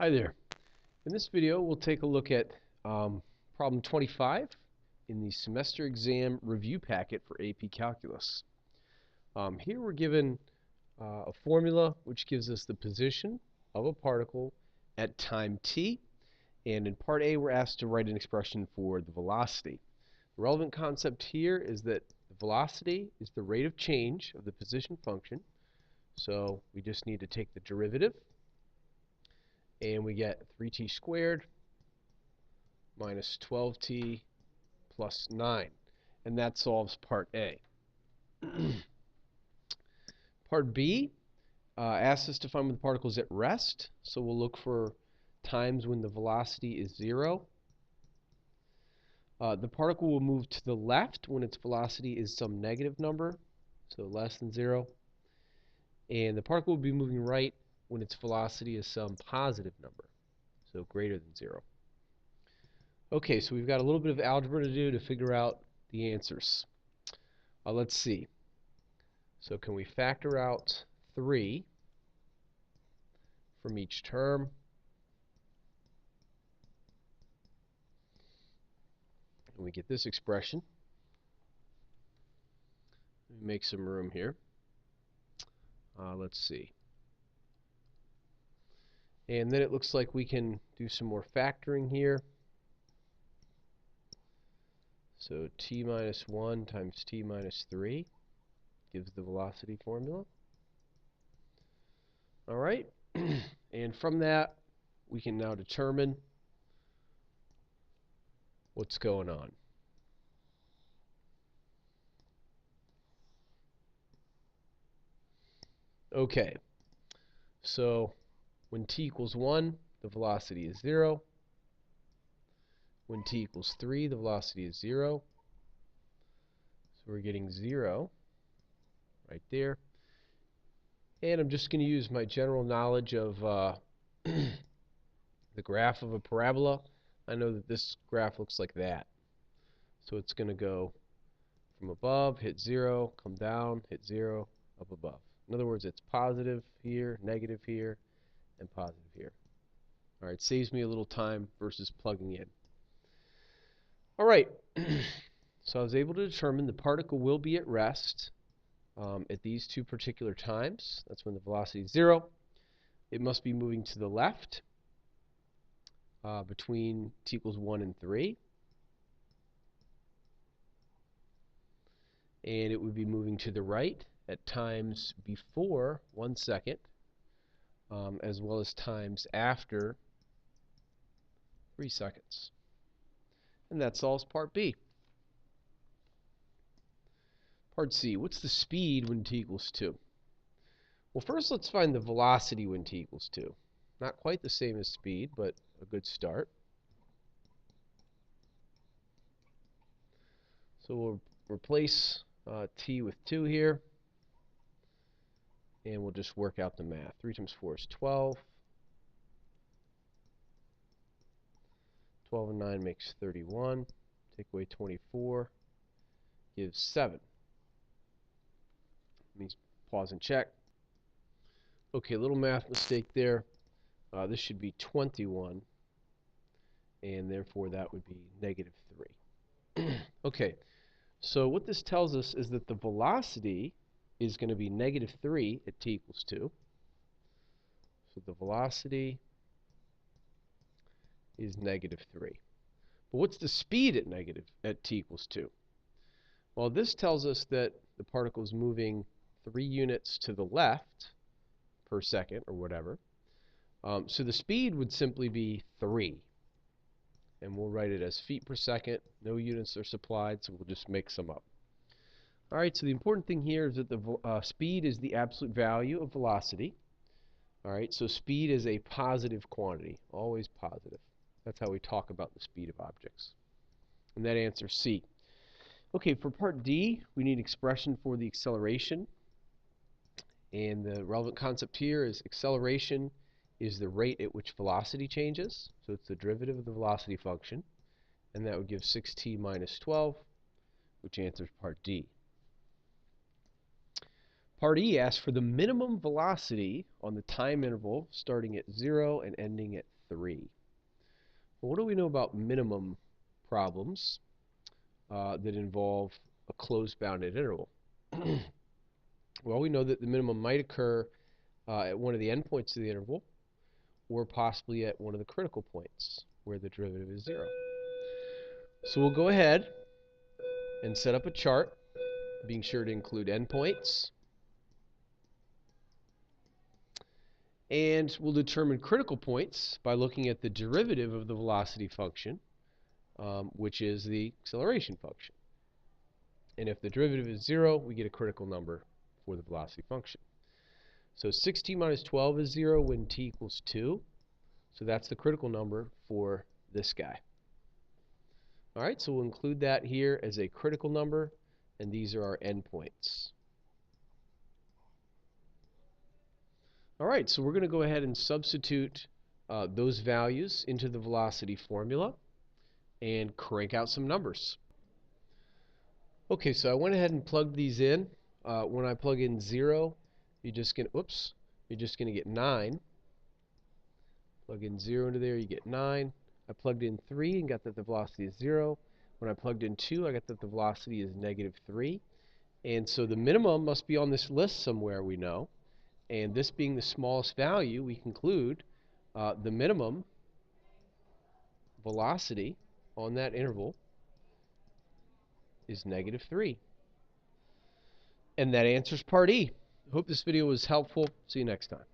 Hi there. In this video, we'll take a look at problem 25 in the semester exam review packet for AP Calculus. Here we're given a formula which gives us the position of a particle at time t, and in part A we're asked to write an expression for the velocity. The relevant concept here is that the velocity is the rate of change of the position function, so we just need to take the derivative, and we get 3t squared minus 12t plus 9. And that solves part A. Part B asks us to find when the particle is at rest. So we'll look for times when the velocity is 0. The particle will move to the left when its velocity is some negative number, so less than 0. And the particle will be moving right when its velocity is some positive number, so greater than 0. Okay, so we've got a little bit of algebra to do to figure out the answers. Let's see. So can we factor out 3 from each term? And we get this expression. Let me make some room here. Let's see. And then it looks like we can do some more factoring here. So t minus 1 times t minus 3 gives the velocity formula. All right. And from that, we can now determine what's going on. Okay. So when t equals 1, the velocity is 0. When t equals 3, the velocity is 0. So we're getting 0 right there. And I'm just going to use my general knowledge of the graph of a parabola. I know that this graph looks like that. So it's going to go from above, hit 0, come down, hit 0, up above. In other words, it's positive here, negative here, and positive here. All right, saves me a little time versus plugging in. All right, so I was able to determine the particle will be at rest at these two particular times. That's when the velocity is 0. It must be moving to the left between t equals 1 and 3. And it would be moving to the right at times before 1 second, as well as times after 3 seconds. And that solves part B. Part C, what's the speed when t equals 2? Well, first let's find the velocity when t equals 2. Not quite the same as speed, but a good start. So we'll replace t with 2 here, and we'll just work out the math. 3 times 4 is 12. 12 and 9 makes 31. Take away 24 gives 7. Let me pause and check. Okay, a little math mistake there. This should be 21, and therefore that would be negative 3. Okay, so what this tells us is that the velocity is going to be negative 3 at t equals 2. So the velocity is negative 3. But what's the speed at t equals 2? Well, this tells us that the particle is moving 3 units to the left per second, or whatever. So the speed would simply be 3. And we'll write it as feet per second. No units are supplied, so we'll just make some up. All right, so the important thing here is that the speed is the absolute value of velocity. All right, so speed is a positive quantity, always positive. That's how we talk about the speed of objects. And that answer C. Okay, for part D, we need expression for the acceleration. And the relevant concept here is acceleration is the rate at which velocity changes. So it's the derivative of the velocity function. And that would give 6t minus 12, which answers part D. Part E asks for the minimum velocity on the time interval starting at 0 and ending at 3. Well, what do we know about minimum problems that involve a closed bounded interval? Well, we know that the minimum might occur at one of the endpoints of the interval, or possibly at one of the critical points where the derivative is 0. So we'll go ahead and set up a chart, being sure to include endpoints. And we'll determine critical points by looking at the derivative of the velocity function, which is the acceleration function. And if the derivative is 0, we get a critical number for the velocity function. So 6t minus 12 is 0 when t equals 2. So that's the critical number for this guy. All right, so we'll include that here as a critical number, and these are our endpoints. All right, so we're going to go ahead and substitute those values into the velocity formula and crank out some numbers. Okay, so I went ahead and plugged these in. When I plug in 0, you're just going to get 9. Plug in 0 into there, you get 9. I plugged in 3 and got that the velocity is 0. When I plugged in 2, I got that the velocity is -3. And so the minimum must be on this list somewhere, we know. And this being the smallest value, we conclude the minimum velocity on that interval is -3. And that answers part E. I hope this video was helpful. See you next time.